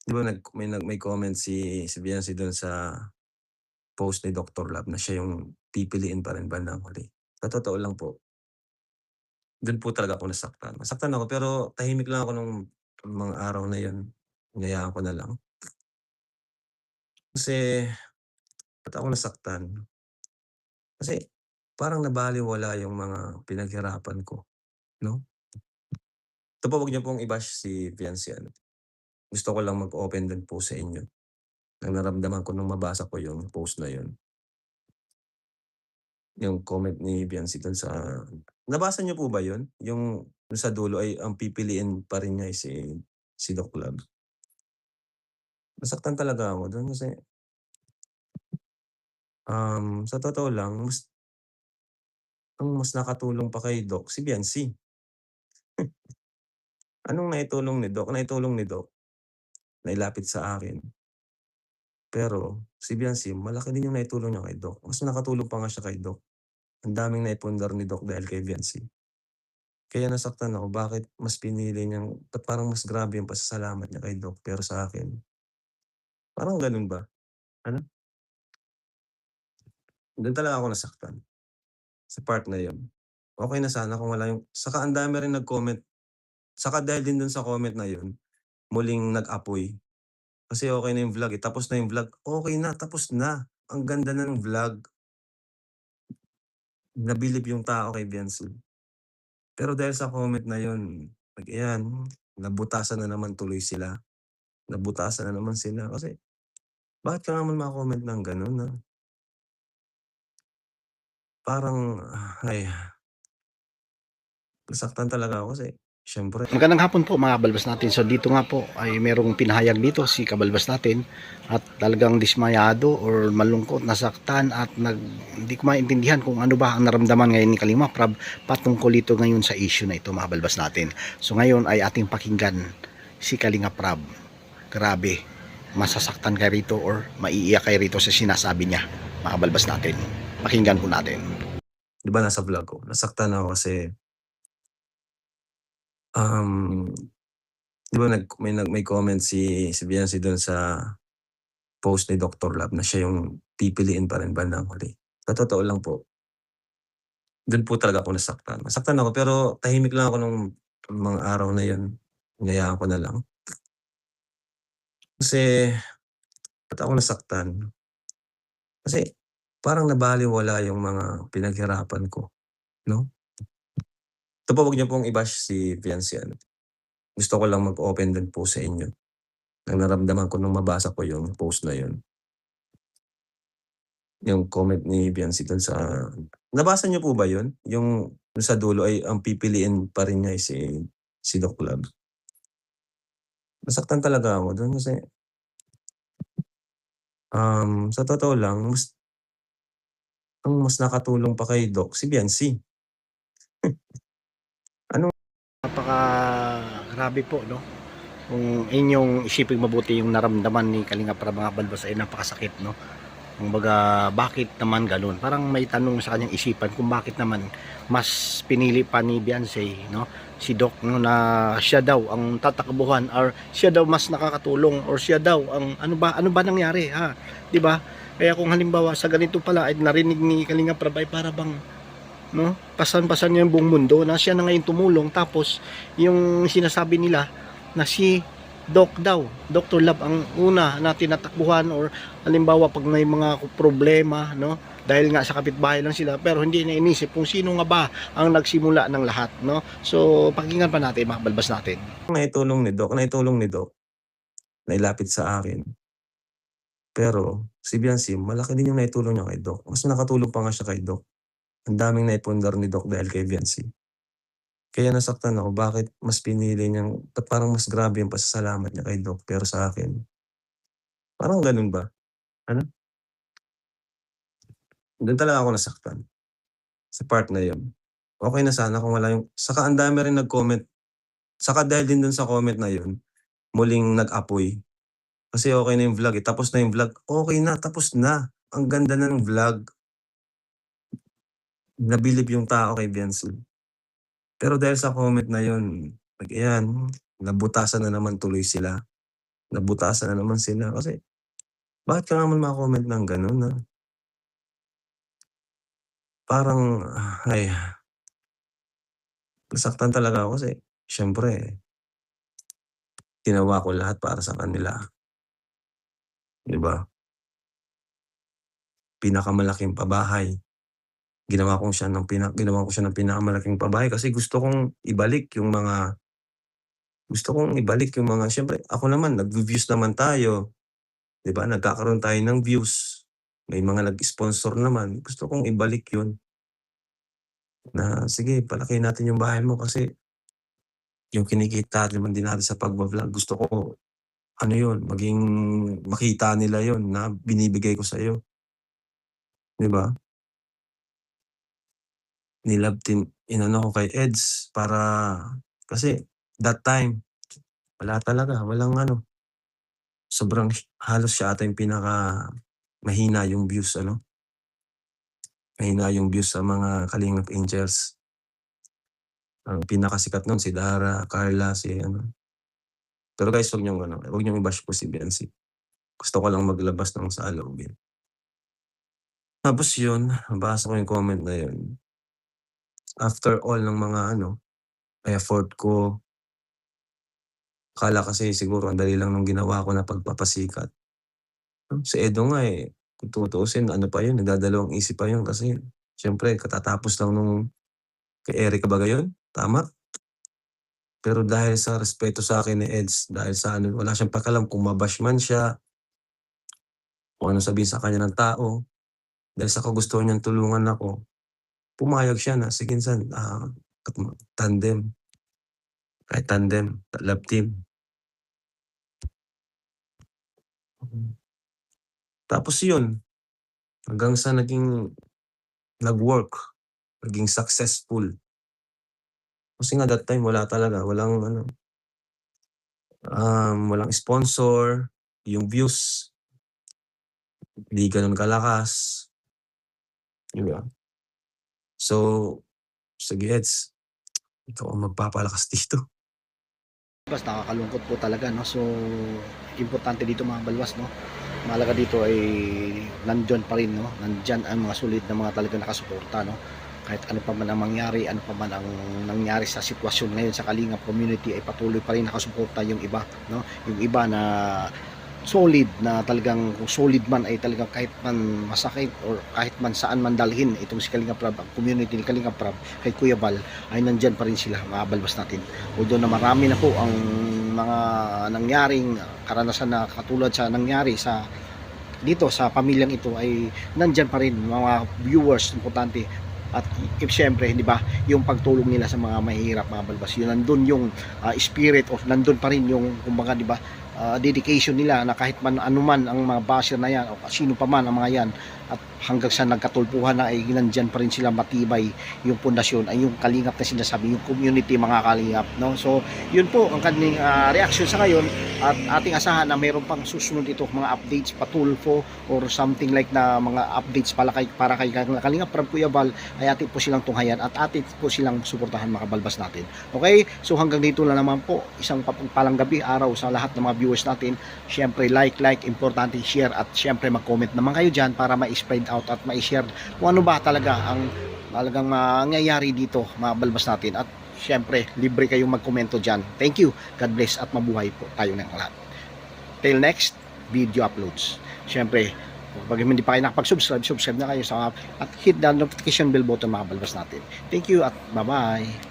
'Di ba may comment si Viancy dun sa post ni Doctor Love na siya yung pipiliin pa rin bandang huli. Sa totoo lang po, dun po talaga ako nasaktan. Nasaktan ako pero tahimik lang ako nung mga araw na yun. Hinayaan ko na lang. Kasi ba't ako nasaktan? Kasi parang nabalewala yung mga pinaghirapan ko, 'no? Ito po, wag niyo pong i-bash si Viancy ano. Gusto ko lang mag-open din po sa inyo ng naramdaman ko nung mabasa ko yung post na yun. Yung comment ni Viancy dun sa nabasa niyo po ba yun? Yung dun sa dulo ay ang pipiliin pa rin niya ay si Doc Love. Nasaktan talaga ako dun kasi, sa totoo lang ang mas nakatulong pa kay Doc si Viancy. Anong naitulong ni Doc? Naitulong ni Doc, nailapit sa akin. Pero si Viancy malaki din yung naitulong niya kay Doc. Mas nakatulong pa nga siya kay Doc. Ang daming naipundar ni Doc dahil kay Viancy. Kaya nasaktan ako, bakit mas pinili niyang ba't parang mas grabe yung pasasalamat niya kay Doc, pero sa akin, parang gano'n ba? Ano, do'n talaga ako nasaktan, sa part na 'yun. Okey na sana kung wala yung saka ang dami rin nag-comment, saka dahil din do'n sa comment na 'yun, muling nag-apoy. Kasi okey na yung vlog, eh, tapos na yung vlog, okey na, tapos na. Ang ganda na ng vlog, nabilib yung tao kay Viancy. Pero dahil sa comment na 'yun, ayan, nabutasan na naman tuloy sila, nabutasan na naman sila kasi bakit ka naman mako-comment ng gano'n na parang, ay, nasaktan talaga ako kasi siyempre Magandang hapon po mga kabalbas natin. So dito nga po ay merong pinahayag dito si kabalbas natin at talagang dismayado or malungkot, nasaktan at hindi ko maintindihan kung ano ba ang naramdaman ngayon ni Kalinga Prab patungkol ito ngayon sa issue na ito mga kabalbas natin. So ngayon ay ating pakinggan si Kalinga Prab. Grabe, masasaktan kayo rito or maiiyak kayo rito sa sinasabi niya mga kabalbas natin. Pakinggan po natin. 'di ba nasa vlog ko, nasaktan ako kasi, um, 'di ba may comment si Viancy dun sa post ni Doctor Love na siya yung pipiliin pa rin bandang huli. Sa totoo lang po, dun po talaga ako nasaktan. Nasaktan ako pero tahimik lang ako nung mga araw na yun. Hinayaan ko na lang. Kasi ba't ako nasaktan? Kasi parang nabalewala yung mga pinaghirapan ko, 'no? Ito po, wag niyo pong i-bash si Viancy ano. Gusto ko lang mag-open din po sa inyo ng naramdaman ko nung mabasa ko yung post na yun. Yung comment ni Viancy dun sa nabasa niyo po ba yun? Yung dun sa dulo ay ang pipiliin pa rin niya ay si Doc Love. Nasaktan talaga ako dun kasi, sa totoo lang ang mas nakatulong pa kay Doc si Viancy. Anong Napaka grabe po, no? Kung inyong isipin mabuti yung naramdaman ni Kalinga para mga balbas ay napakasakit, no? Kumbaga, bakit naman ganun? Parang may tanong sa kanyang isipan kung bakit naman mas pinili pa ni Beyonce, no? Si Doc, no, na siya daw ang tatakbuhan or siya daw mas nakakatulong or siya daw ang ano ba nangyari, ha? 'Di ba? Kaya kung halimbawa sa ganito pala ay narinig ni Kalinga Prab ay para bang, no, pasan-pasan niya yung buong mundo na siya na ngayon tumulong tapos yung sinasabi nila na si Doc daw, Dr. Love ang una na tinatakbuhan or halimbawa pag may mga problema, no, dahil nga sa kapitbahay lang sila pero hindi na inisip kung sino nga ba ang nagsimula ng lahat, no. So pakinggan pa natin mga balbas natin. naitulong ni Doc, nailapit sa akin. Pero si Viancy malaki din yung naitulong niya kay Doc. Mas nakatulong pa nga siya kay Doc. Ang daming naipundar ni Doc dahil kay Viancy. Kaya nasaktan ako, bakit mas pinili niyang ba't parang mas grabe yung pasasalamat niya kay Doc, pero sa akin, parang gano'n ba? Ano, do'n talaga ako nasaktan, sa part na 'yun. Okey na sana kung wala yung saka ang dami rin nag-comment, saka dahil din do'n sa comment na 'yun, muling nag-apoy. Kasi okey na yung vlog, eh, tapos na yung vlog, okey na, tapos na. Ang ganda na ng vlog, nabilib yung tao kay Viancy. Pero dahil sa comment na 'yun, ayan, nabutasan na naman tuloy sila, nabutasan na naman sila kasi bakit ka naman mako-comment ng gano'n na parang, ay, nasaktan talaga ako kasi siyempre ginawa ko lahat para sa kanila, 'di ba? Pinakamalaking pabahay, ginawa ko siya ng pinakamalaking pabahay kasi gusto kong ibalik yung mga siyempre ako naman nagvi-views naman tayo, 'di ba? Nagkakaroon tayo ng views, may mga nag-sponsor naman, gusto kong ibalik yun na, "Sige palakihin natin yung bahay mo kasi yung kinikita naman din natin sa pagba-vlog gusto ko ano yun, makita nila yun na binibigay ko sa'yo." 'Di ba? Inano ko kay Eds para kasi that time wala talaga, walang ano, halos siya ata yung mahina yung views ano, mahina yung views sa mga Kalingap Angels. Ang pinakasikat nun si Dara, Carla, si ano. Pero guys, wag niyong i-bash po si Biancy. Gusto ko lang maglabas ng saloobin. Tapos yun, nabasa ko yung comment na yun. After all ng mga ano, effort ko, akala kasi siguro ang dali lang nung ginawa ko na pagpapasikat. Si Edo nga, kung tutuusin ano pa yun, nagdadalawang isip pa yun kasi siyempre katatapos lang nung kay Erica ba yun, tama? Pero dahil sa respeto sa'kin ni Eds, dahil sa ano, wala siyang pakialam kung ma-bash man siya, kung anong sabihin sa kanya ng tao, dahil sa kagustuhan niyang tulungan ako, pumayag siya na, "Sige insan, tandem, kahit tandem, love team." Tapos yun, hanggang sa nag-work, naging successful. Kasi nga that time wala talaga, walang sponsor, yung views, di gano'n kalakas, 'di ba? So, sige Eds, ikaw ang magpapalakas dito. Balbas, nakakalungkot po talaga, no? So, importante dito mga balwas, no? Mahalaga dito ay nandiyan pa rin, no? Nandiyan ang mga solid na mga talaga nakasuporta, no? Kahit ano pa man ang mangyari, ano pa man ang nangyari sa sitwasyon ngayon sa Kalingap community ay patuloy pa rin nakasuporta yung iba, no? Yung iba na solid na talagang kung solid man ay talagang kahit man masakit or kahit man saan man dalhin itong si Kalingap Prab, ang community ni Kalingap Prab kay Kuya Bal ay nandyan pa rin sila mga balbas natin. Although na marami na po ang mga nangyaring karanasan na katulad sa nangyari sa dito sa pamilyang ito ay nandyan pa rin mga viewers, importante. At siyempre, di ba, yung pagtulong nila sa mga mahihirap, mga balbas, yun nandun yung spirit of nandun pa rin yung kumbaga, di ba, dedication nila na kahit man anuman ang mga basher na yan o sino pa man ang mga yan at hanggang sa nagkatulpuhan na ay nandyan pa rin sila matibay yung pundasyon ay yung Kalingap na sinasabi, yung community mga Kalingap, no? So yun po ang kanyang reaction sa ngayon at ating asahan na mayroon pang susunod ito mga updates patulfo or something like na mga updates para kay Kalingap Prab Kuya Bal ay atin po silang tunghayan at atin po silang suportahan mga balbas natin. Okay, so hanggang dito na naman po, isang palang gabi araw sa lahat ng mga viewers natin. Syempre like, importante share at syempre mag-comment naman kayo dyan para ma-spread out at ma-share kung ano ba talaga ang talagang mangyayari dito mga balbas natin at syempre libre kayong mag-komento dyan. Thank you, God bless at mabuhay po tayo ng lahat. Till next video uploads. Syempre pag hindi pa kayo nakapag-subscribe, subscribe na kayo at hit the notification bell button mga balbas natin. Thank you at bye-bye.